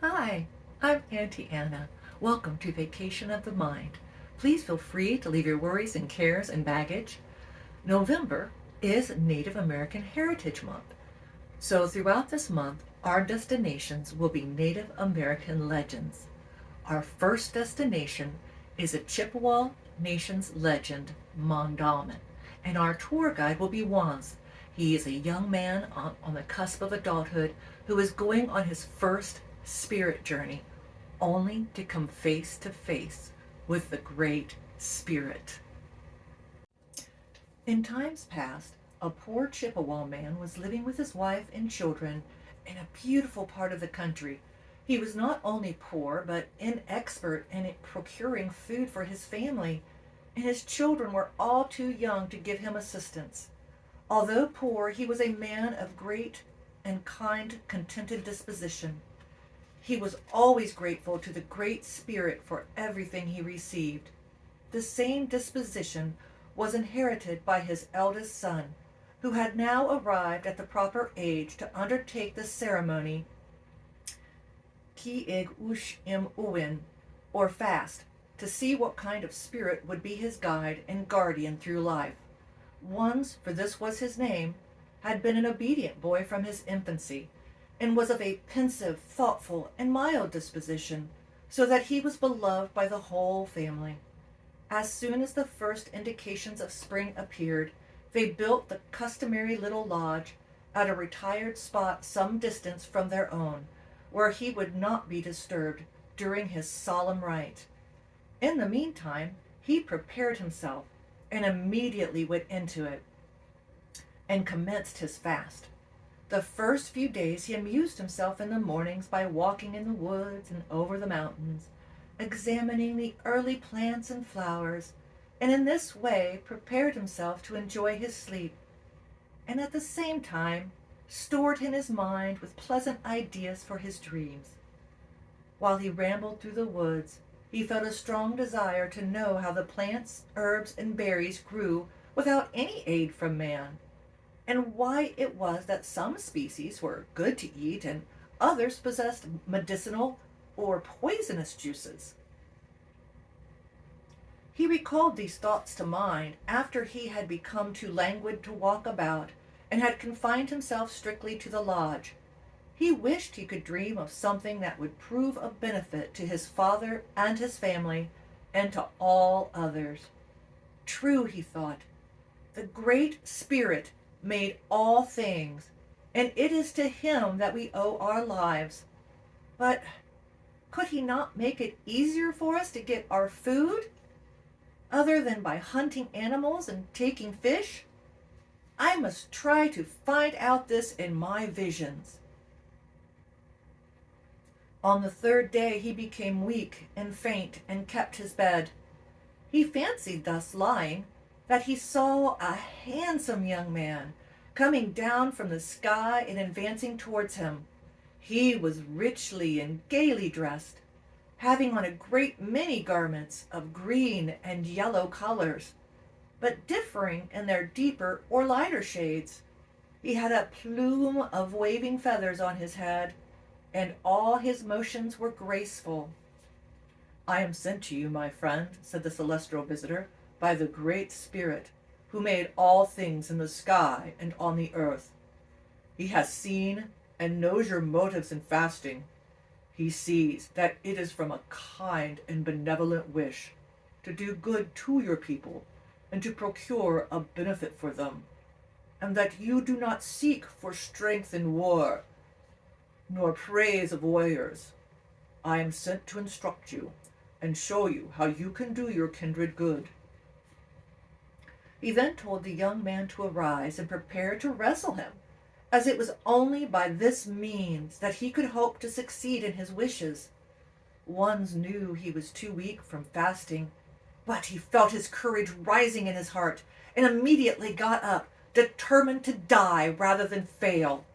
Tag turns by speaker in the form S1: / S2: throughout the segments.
S1: Hi, I'm Auntie Anna. Welcome to Vacation of the Mind. Please feel free to leave your worries and cares and baggage. November is Native American Heritage Month. So throughout this month, our destinations will be Native American legends. Our first destination is a Chippewa Nation's legend, Mondamin, and our tour guide will be Wanz. He is a young man on the cusp of adulthood who is going on his first spirit journey, only to come face to face with the Great Spirit. In times past, a poor Chippewa man was living with his wife and children in a beautiful part of the country. He was not only poor, but inexpert in procuring food for his family, and his children were all too young to give him assistance. Although poor, he was a man of great and kind, contented disposition. He was always grateful to the Great Spirit for everything he received. The same disposition was inherited by his eldest son, who had now arrived at the proper age to undertake the ceremony Ki-ig ush im uwin, or fast, to see what kind of spirit would be his guide and guardian through life. Wanz, for this was his name, had been an obedient boy from his infancy, and was of a pensive, thoughtful, and mild disposition, so that he was beloved by the whole family. As soon as the first indications of spring appeared, they built the customary little lodge at a retired spot some distance from their own, where he would not be disturbed during his solemn rite. In the meantime, he prepared himself and immediately went into it and commenced his fast. The first few days he amused himself in the mornings by walking in the woods and over the mountains, examining the early plants and flowers, and in this way prepared himself to enjoy his sleep, and at the same time stored in his mind with pleasant ideas for his dreams. While he rambled through the woods, he felt a strong desire to know how the plants, herbs, and berries grew without any aid from man, and why it was that some species were good to eat and others possessed medicinal or poisonous juices. He recalled these thoughts to mind after he had become too languid to walk about and had confined himself strictly to the lodge. He wished he could dream of something that would prove of benefit to his father and his family and to all others. True, he thought, the Great Spirit made all things, and it is to him that we owe our lives. But could he not make it easier for us to get our food, other than by hunting animals and taking fish? I must try to find out this in my visions. On the third day he became weak and faint and kept his bed. He fancied thus lying that he saw a handsome young man coming down from the sky and advancing towards him. He was richly and gaily dressed, having on a great many garments of green and yellow colors, but differing in their deeper or lighter shades. He had a plume of waving feathers on his head, and all his motions were graceful. I am sent to you, my friend, said the celestial visitor, by the Great Spirit, who made all things in the sky and on the earth. He has seen and knows your motives in fasting. He sees that it is from a kind and benevolent wish to do good to your people and to procure a benefit for them, and that you do not seek for strength in war, nor praise of warriors. I am sent to instruct you and show you how you can do your kindred good. He then told the young man to arise and prepare to wrestle him, as it was only by this means that he could hope to succeed in his wishes. Wanz knew he was too weak from fasting, but he felt his courage rising in his heart and immediately got up, determined to die rather than fail.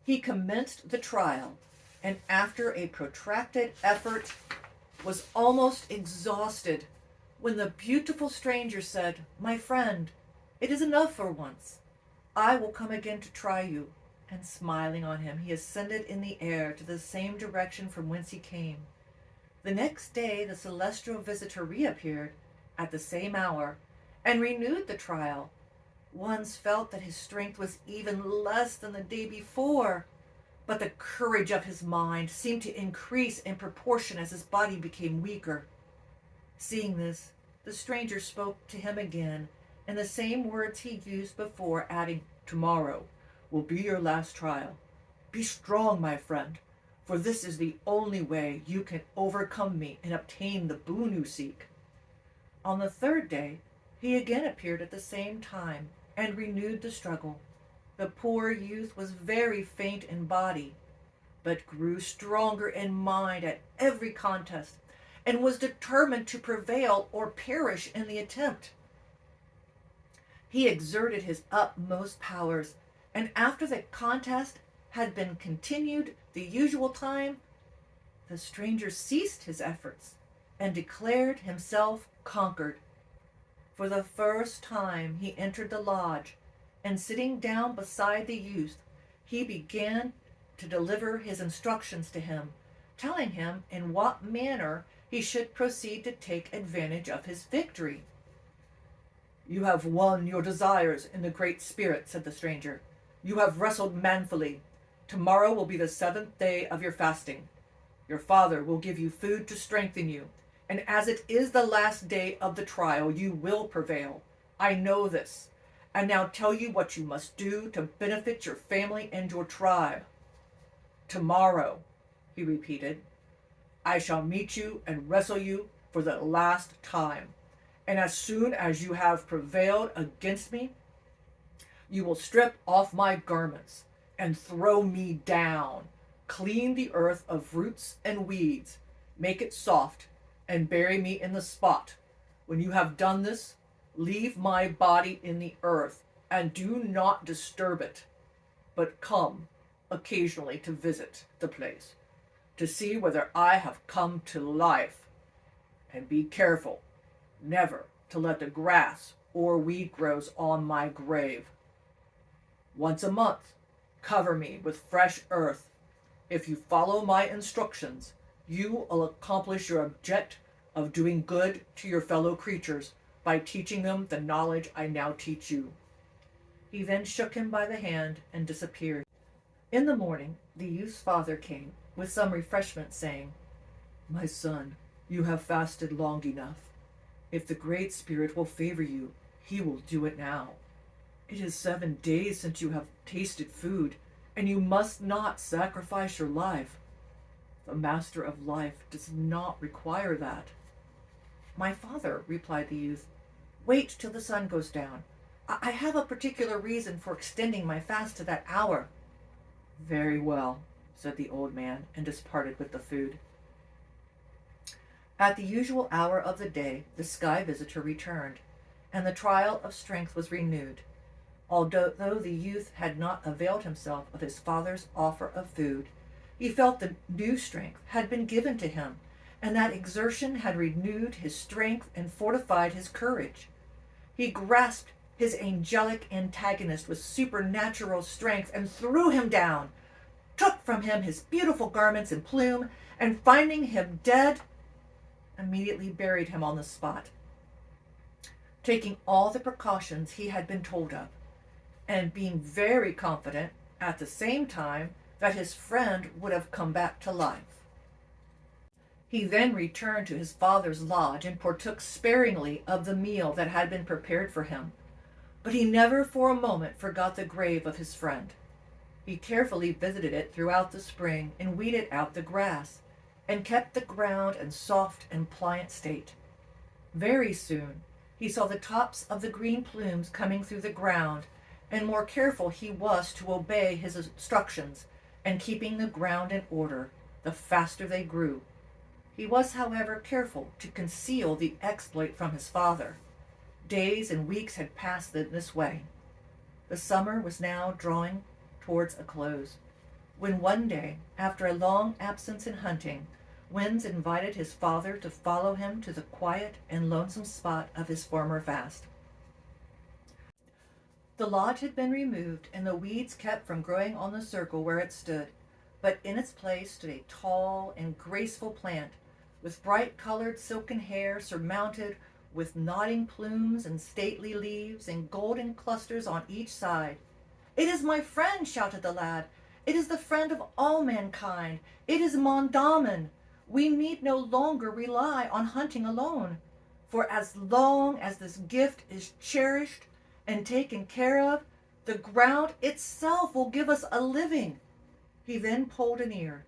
S1: He commenced the trial, and after a protracted effort was almost exhausted when the beautiful stranger said, "My friend, it is enough for once. I will come again to try you, and smiling on him, he ascended in the air to the same direction from whence he came. The next day the celestial visitor reappeared at the same hour and renewed the trial. Once felt that his strength was even less than the day before, but the courage of his mind seemed to increase in proportion as his body became weaker. Seeing this, the stranger spoke to him again in the same words he used before, adding, "Tomorrow will be your last trial. Be strong, my friend, for this is the only way you can overcome me and obtain the boon you seek." On the third day, he again appeared at the same time and renewed the struggle. The poor youth was very faint in body, but grew stronger in mind at every contest, and was determined to prevail or perish in the attempt. He exerted his utmost powers, and after the contest had been continued the usual time, the stranger ceased his efforts and declared himself conquered. For the first time he entered the lodge, and sitting down beside the youth, he began to deliver his instructions to him, telling him in what manner he should proceed to take advantage of his victory. "You have won your desires in the Great Spirit," said the stranger. "You have wrestled manfully. Tomorrow will be the 7th day of your fasting. Your father will give you food to strengthen you, and as it is the last day of the trial, you will prevail. I know this, and now tell you what you must do to benefit your family and your tribe. Tomorrow," he repeated, "I shall meet you and wrestle you for the last time, and as soon as you have prevailed against me, you will strip off my garments and throw me down, clean the earth of roots and weeds, make it soft, and bury me in the spot. When you have done this, leave my body in the earth, and do not disturb it, but come occasionally to visit the place, to see whether I have come to life. And be careful never to let the grass or weed grows on my grave. Once a month, cover me with fresh earth. If you follow my instructions, you will accomplish your object of doing good to your fellow creatures by teaching them the knowledge I now teach you." He then shook him by the hand and disappeared. In the morning, the youth's father came with some refreshment, saying, "My son, you have fasted long enough. If the Great Spirit will favor you, he will do it now. It is 7 days since you have tasted food, and you must not sacrifice your life. The Master of Life does not require that." "My father," replied the youth, "wait till the sun goes down. I have a particular reason for extending my fast to that hour." "Very well," said the old man, and departed with the food. At the usual hour of the day, the sky visitor returned, and the trial of strength was renewed. Although the youth had not availed himself of his father's offer of food, he felt the new strength had been given to him, and that exertion had renewed his strength and fortified his courage. He grasped his angelic antagonist with supernatural strength and threw him down, took from him his beautiful garments and plume, and finding him dead, immediately buried him on the spot, taking all the precautions he had been told of, and being very confident at the same time that his friend would have come back to life. He then returned to his father's lodge and partook sparingly of the meal that had been prepared for him, but he never for a moment forgot the grave of his friend. He carefully visited it throughout the spring and weeded out the grass, and kept the ground in soft and pliant state. Very soon he saw the tops of the green plumes coming through the ground, and more careful he was to obey his instructions, and keeping the ground in order, the faster they grew. He was, however, careful to conceal the exploit from his father. Days and weeks had passed in this way. The summer was now drawing towards a close, when one day, after a long absence in hunting, Winds invited his father to follow him to the quiet and lonesome spot of his former fast. The lodge had been removed and the weeds kept from growing on the circle where it stood, but in its place stood a tall and graceful plant with bright colored silken hair surmounted with nodding plumes and stately leaves and golden clusters on each side. "It is my friend," shouted the lad. "It is the friend of all mankind. It is Mondamin. We need no longer rely on hunting alone, for as long as this gift is cherished and taken care of, the ground itself will give us a living." He then pulled an ear.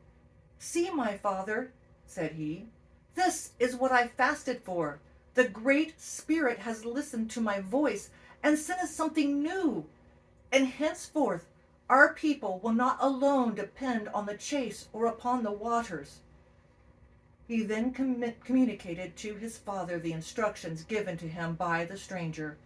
S1: "See, my father," said he, "this is what I fasted for. The Great Spirit has listened to my voice and sent us something new, and henceforth our people will not alone depend on the chase or upon the waters." He then communicated to his father the instructions given to him by the stranger.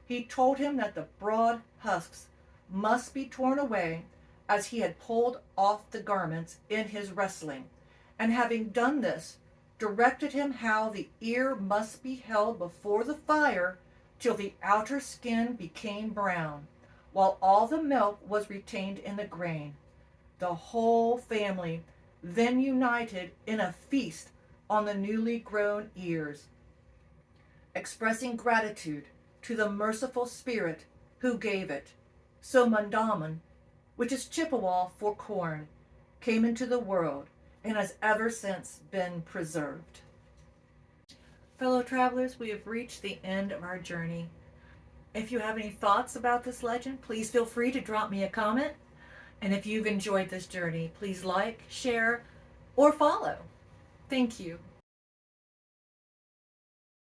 S1: He told him that the broad husks must be torn away, as he had pulled off the garments in his wrestling, and having done this, directed him how the ear must be held before the fire till the outer skin became brown, while all the milk was retained in the grain. The whole family then united in a feast on the newly grown ears, expressing gratitude to the merciful spirit who gave it. So Mondamin, which is Chippewa for corn, came into the world and has ever since been preserved. Fellow travelers, we have reached the end of our journey. If you have any thoughts about this legend, please feel free to drop me a comment. And if you've enjoyed this journey, please like, share, or follow. Thank you.